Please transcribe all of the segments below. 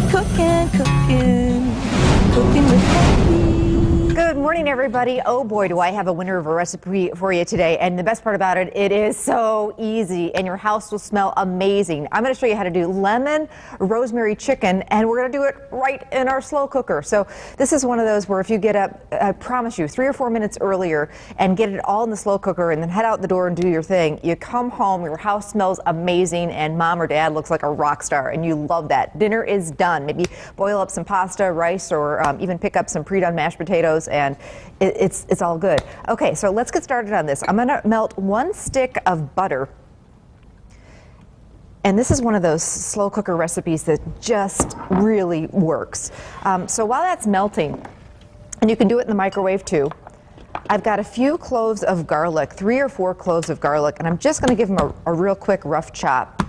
Cooking with Kathy. Good morning, everybody. Oh boy, do I have a winner of a recipe for you today. And the best part about it, it is so easy and your house will smell amazing. I'm going to show you how to do lemon rosemary chicken, and we're going to do it right in our slow cooker. So this is one of those where if you get up, I promise you, 3 or 4 minutes earlier and get it all in the slow cooker and then head out the door and do your thing, you come home, your house smells amazing, and mom or dad looks like a rock star, and you love that. Dinner is done. Maybe boil up some pasta, rice, or even pick up some pre-done mashed potatoes, and it's all good. Okay, so let's get started on this. I'm going to melt 1 stick of butter. And this is one of those slow cooker recipes that just really works. So while that's melting, and you can do it in the microwave too, I've got a few cloves of garlic, 3 or 4 cloves of garlic, and I'm just going to give them a real quick rough chop.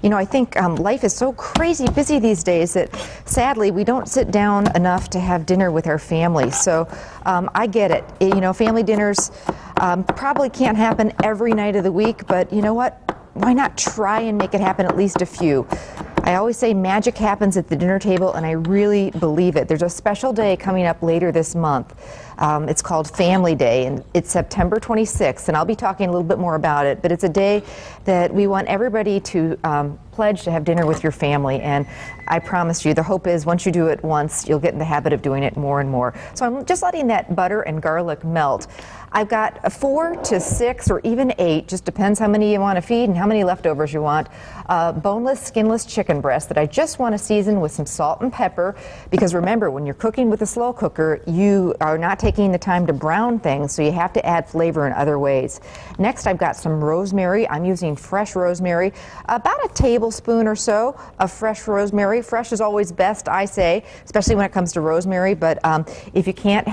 You know, I think life is so crazy busy these days that sadly we don't sit down enough to have dinner with our family. So I get it. You know, family dinners probably can't happen every night of the week, but you know what? Why not try and make it happen at least a few? I always say magic happens at the dinner table, and I really believe it. There's a special day coming up later this month. It's called Family Day, and it's September 26th, and I'll be talking a little bit more about it, but it's a day that we want everybody to pledge to have dinner with your family, and I promise you, the hope is once you do it once, you'll get in the habit of doing it more and more. So I'm just letting that butter and garlic melt. I've got 4 to 6 or even 8, just depends how many you want to feed and how many leftovers you want, boneless, skinless chicken breast that I just want to season with some salt and pepper, because remember, when you're cooking with a slow cooker, you are not taking the time to brown things, so you have to add flavor in other ways. Next, I've got some rosemary. I'm using fresh rosemary, about a tablespoon or so of fresh rosemary. Fresh is always best, I say, especially when it comes to rosemary, but if you can't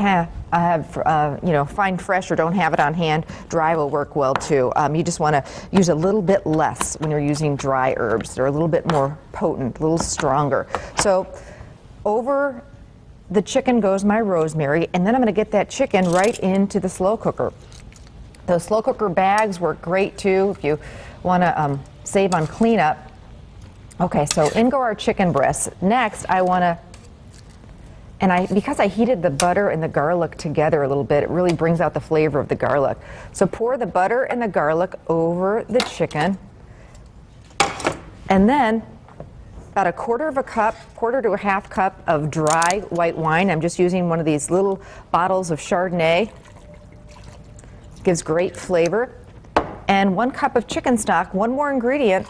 find fresh or don't have it on hand, dry will work well too. You just want to use a little bit less when you're using dry herbs. They're a little bit more potent, a little stronger. So over the chicken goes my rosemary, and then I'm going to get that chicken right into the slow cooker. Those slow cooker bags work great too if you want to save on cleanup. Okay, so in go our chicken breasts. Next, I want to, because I heated the butter and the garlic together a little bit, it really brings out the flavor of the garlic. So pour the butter and the garlic over the chicken, and then about a quarter to a half cup of dry white wine. I'm just using one of these little bottles of Chardonnay. Gives great flavor. And 1 cup of chicken stock. One more ingredient,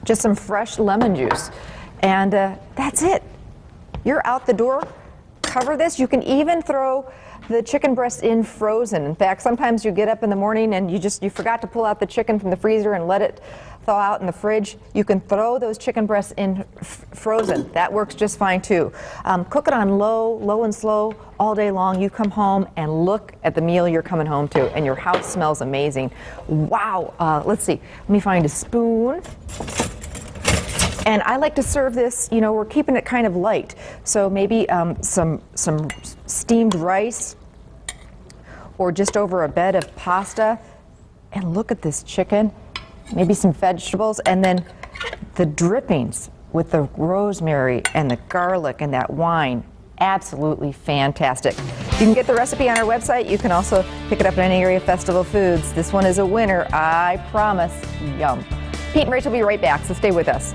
just some fresh lemon juice. And that's it. You're out the door. Cover this. You can even throw the chicken breast in frozen. In fact, sometimes you get up in the morning and you forgot to pull out the chicken from the freezer and let it thaw out in the fridge. You can throw those chicken breasts in frozen. That works just fine too. Cook it on low and slow all day long. You come home and look at the meal you're coming home to, and your house smells amazing. Wow. Let's see. Let me find a spoon. And I like to serve this, you know, we're keeping it kind of light. So maybe some steamed rice, or just over a bed of pasta. And look at this chicken. Maybe some vegetables, and then the drippings with the rosemary and the garlic and that wine. Absolutely fantastic. You can get the recipe on our website. You can also pick it up at any area Festival Foods. This one is a winner, I promise. Yum. Pete and Rachel will be right back, so stay with us.